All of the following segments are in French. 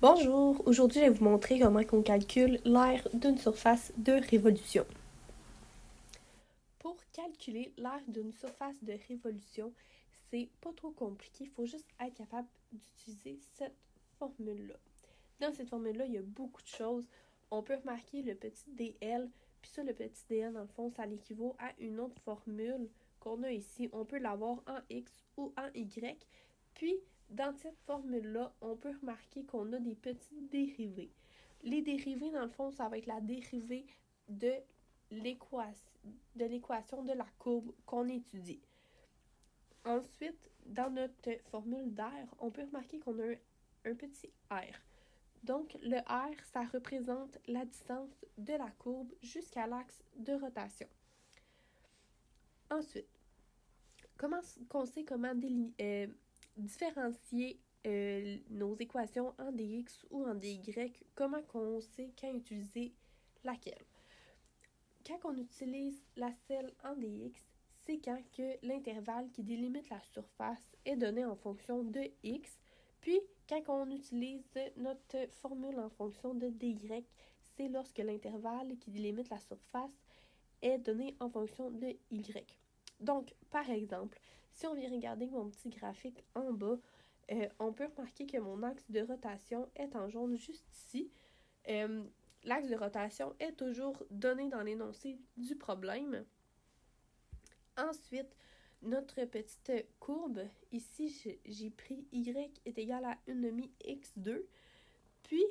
Bonjour, aujourd'hui je vais vous montrer comment on calcule l'aire d'une surface de révolution. Pour calculer l'aire d'une surface de révolution, c'est pas trop compliqué, il faut juste être capable d'utiliser cette formule-là. Dans cette formule-là, il y a beaucoup de choses. On peut remarquer le petit dl, puis ça, le petit dl, dans le fond, ça l'équivaut à une autre formule qu'on a ici. On peut l'avoir en x ou en y, puis dans cette formule-là, on peut remarquer qu'on a des petits dérivés. Les dérivés, dans le fond, ça va être la dérivée de l'équation de la courbe qu'on étudie. Ensuite, dans notre formule d'air, on peut remarquer qu'on a un petit r. Donc, le r, ça représente la distance de la courbe jusqu'à l'axe de rotation. Ensuite, comment on sait comment différencier nos équations en dx ou en dy, comment on sait quand utiliser laquelle. Quand on utilise la celle en dx, c'est quand que l'intervalle qui délimite la surface est donné en fonction de x, puis quand on utilise notre formule en fonction de dy, c'est lorsque l'intervalle qui délimite la surface est donné en fonction de y. Donc, par exemple, si on vient regarder mon petit graphique en bas, on peut remarquer que mon axe de rotation est en jaune juste ici. L'axe de rotation est toujours donné dans l'énoncé du problème. Ensuite, notre petite courbe, ici, j'ai pris y est égal à 1/2 x2. Puis,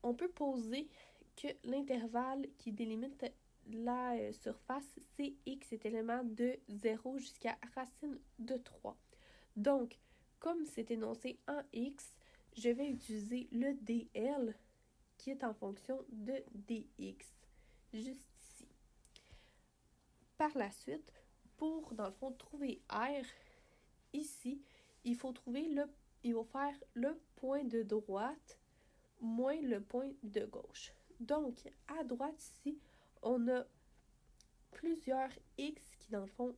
on peut poser que l'intervalle qui délimite la surface, c'est x est élément de 0 jusqu'à racine de 3. Donc, comme c'est énoncé en x, je vais utiliser le dl qui est en fonction de dx, juste ici. Par la suite, pour, dans le fond, trouver r, ici, il faut faire le point de droite moins le point de gauche. Donc, à droite ici, on a plusieurs x qui, dans le fond,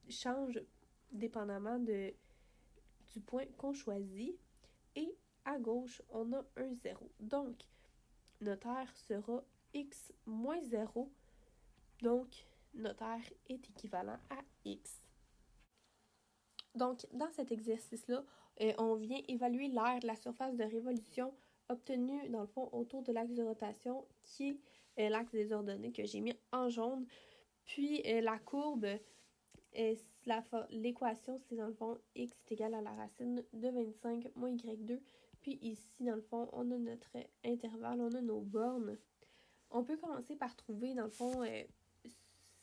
changent dépendamment du point qu'on choisit. Et à gauche, on a un 0. Donc, notre r sera x moins 0. Donc, notre r est équivalent à x. Donc, dans cet exercice-là, on vient évaluer l'aire de la surface de révolution obtenue, dans le fond, autour de l'axe de rotation, qui est l'axe des ordonnées que j'ai mis en jaune. Puis, la courbe, l'équation, c'est dans le fond, x est égal à la racine de 25 moins y2. Puis ici, dans le fond, on a notre intervalle, on a nos bornes. On peut commencer par trouver, dans le fond,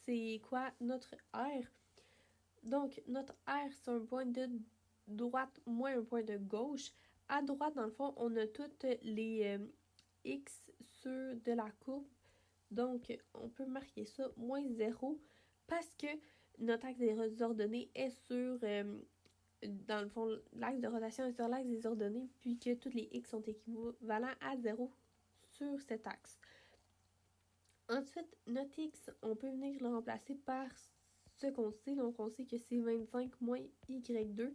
c'est quoi notre r. Donc, notre r, c'est un point de droite moins un point de gauche. À droite, dans le fond, on a toutes les x sur de la courbe. Donc, on peut marquer ça moins 0 parce que notre axe des ordonnées est sur, dans le fond, l'axe de rotation est sur l'axe des ordonnées, puis que tous les x sont équivalents à 0 sur cet axe. Ensuite, notre x, on peut venir le remplacer par ce qu'on sait. Donc, on sait que c'est 25 moins y2.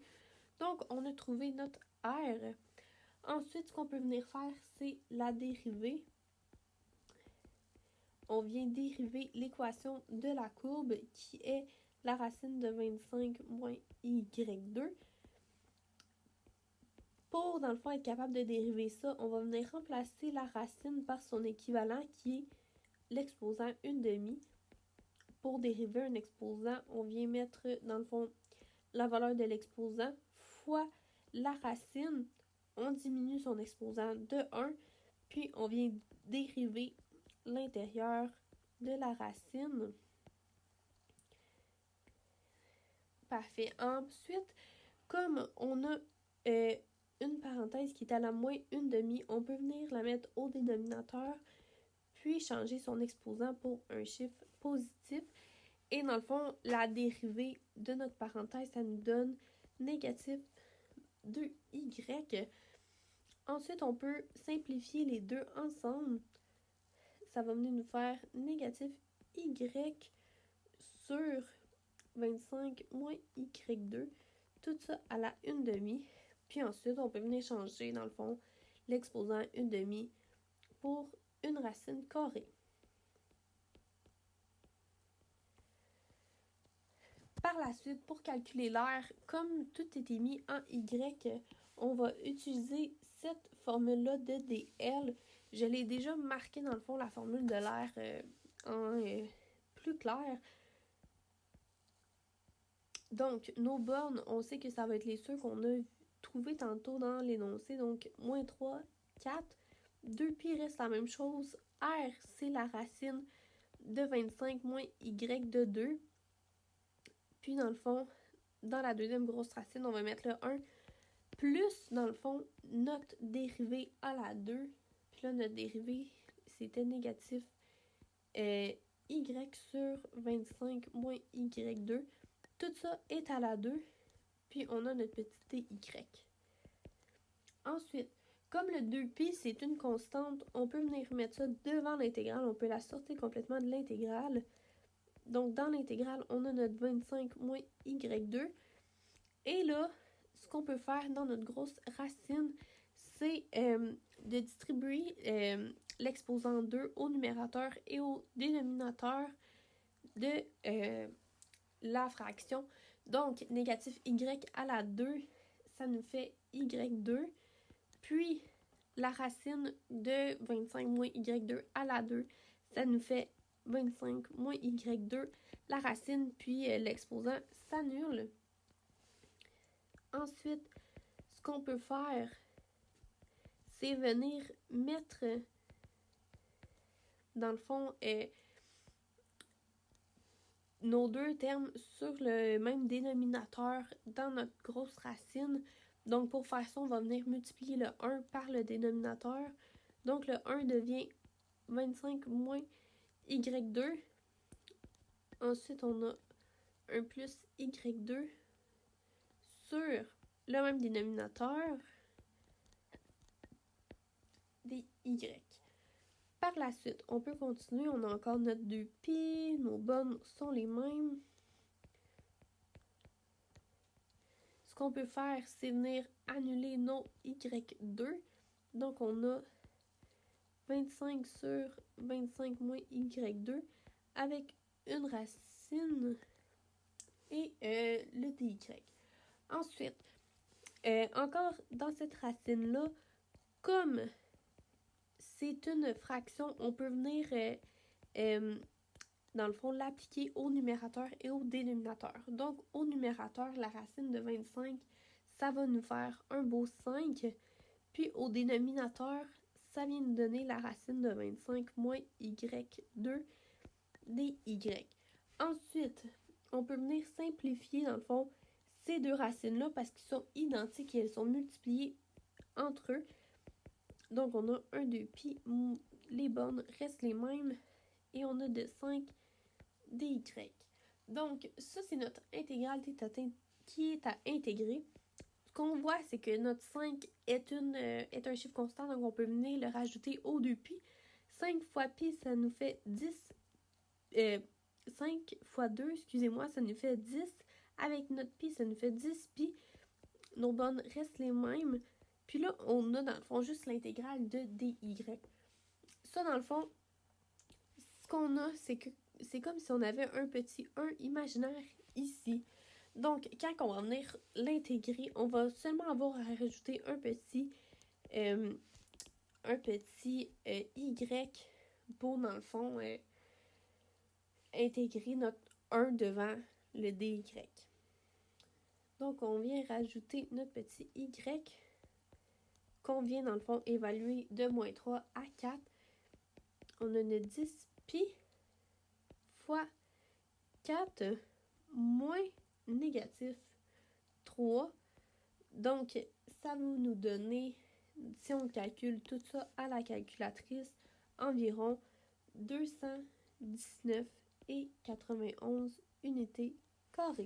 Donc, on a trouvé notre r. Ensuite, ce qu'on peut venir faire, c'est la dérivée. On vient dériver l'équation de la courbe qui est la racine de 25 moins y2. Pour, dans le fond, être capable de dériver ça, on va venir remplacer la racine par son équivalent qui est l'exposant 1/2. Pour dériver un exposant, on vient mettre, dans le fond, la valeur de l'exposant fois la racine. On diminue son exposant de 1, puis on vient dériver l'intérieur de la racine. Parfait. Ensuite, comme on a une parenthèse qui est à la moins 1/2, on peut venir la mettre au dénominateur, puis changer son exposant pour un chiffre positif. Et dans le fond, la dérivée de notre parenthèse, ça nous donne négatif 2y. Ensuite, on peut simplifier les deux ensemble. Ça va venir nous faire négatif y sur 25 moins y2. Tout ça à la 1/2. Puis ensuite, on peut venir changer, dans le fond, l'exposant 1/2 pour une racine carrée. Par la suite, pour calculer l'aire, comme tout était mis en Y, on va utiliser cette formule-là de dl. Je l'ai déjà marqué dans le fond, la formule de l'aire en plus clair. Donc, nos bornes, on sait que ça va être les ceux qu'on a trouvés tantôt dans l'énoncé. Donc, -3, 4, 2π reste la même chose. R, c'est la racine de 25 moins Y de 2. Puis, dans le fond, dans la deuxième grosse racine, on va mettre le 1 plus, dans le fond, notre dérivée à la 2. Puis là, notre dérivée, c'était négatif Y sur 25 moins Y2. Tout ça est à la 2. Puis on a notre petit dy. Ensuite, comme le 2π, c'est une constante, on peut venir mettre ça devant l'intégrale. On peut la sortir complètement de l'intégrale. Donc, dans l'intégrale, on a notre 25 moins y2. Et là, ce qu'on peut faire dans notre grosse racine, c'est de distribuer l'exposant 2 au numérateur et au dénominateur de la fraction. Donc, négatif y à la 2, ça nous fait y2. Puis, la racine de 25 moins y2 à la 2, ça nous fait 25 moins y2. La racine, puis l'exposant s'annule. Ensuite, ce qu'on peut faire, c'est venir mettre, dans le fond, nos deux termes sur le même dénominateur dans notre grosse racine. Donc, pour faire ça, on va venir multiplier le 1 par le dénominateur. Donc, le 1 devient 25 moins y2. Ensuite, on a un plus y2 sur le même dénominateur des y. Par la suite, on peut continuer. On a encore notre 2π. Nos bornes sont les mêmes. Ce qu'on peut faire, c'est venir annuler nos y2. Donc, on a 25 sur 25 moins y2 avec une racine et le dy. Ensuite, encore dans cette racine-là, comme c'est une fraction, on peut venir, dans le fond, l'appliquer au numérateur et au dénominateur. Donc, au numérateur, la racine de 25, ça va nous faire un beau 5. Puis, au dénominateur, ça vient nous donner la racine de 25 moins y2 dy. Ensuite, on peut venir simplifier, dans le fond, ces deux racines-là parce qu'ils sont identiques et elles sont multipliées entre eux. Donc, on a 1, 2π, les bornes restent les mêmes et on a de 5 dy. Donc, ça, c'est notre intégrale qui est à intégrer. Ce qu'on voit, c'est que notre 5 est un chiffre constant, donc on peut venir le rajouter au 2π. 5 fois π, ça nous fait 10. 5 fois 2, excusez-moi, ça nous fait 10. Avec notre π, ça nous fait 10π. Nos bornes restent les mêmes. Puis là, on a dans le fond juste l'intégrale de dy. Ça, dans le fond, ce qu'on a, c'est que c'est comme si on avait un petit 1 imaginaire ici. Donc, quand on va venir l'intégrer, on va seulement avoir à rajouter un petit y pour, dans le fond, intégrer notre 1 devant le dy. Donc, on vient rajouter notre petit y qu'on vient, dans le fond, évaluer de -3 à 4. On a notre 10π fois 4 moins négatif 3. Donc, ça va nous donner, si on calcule tout ça à la calculatrice, environ 219,91 unités carrées.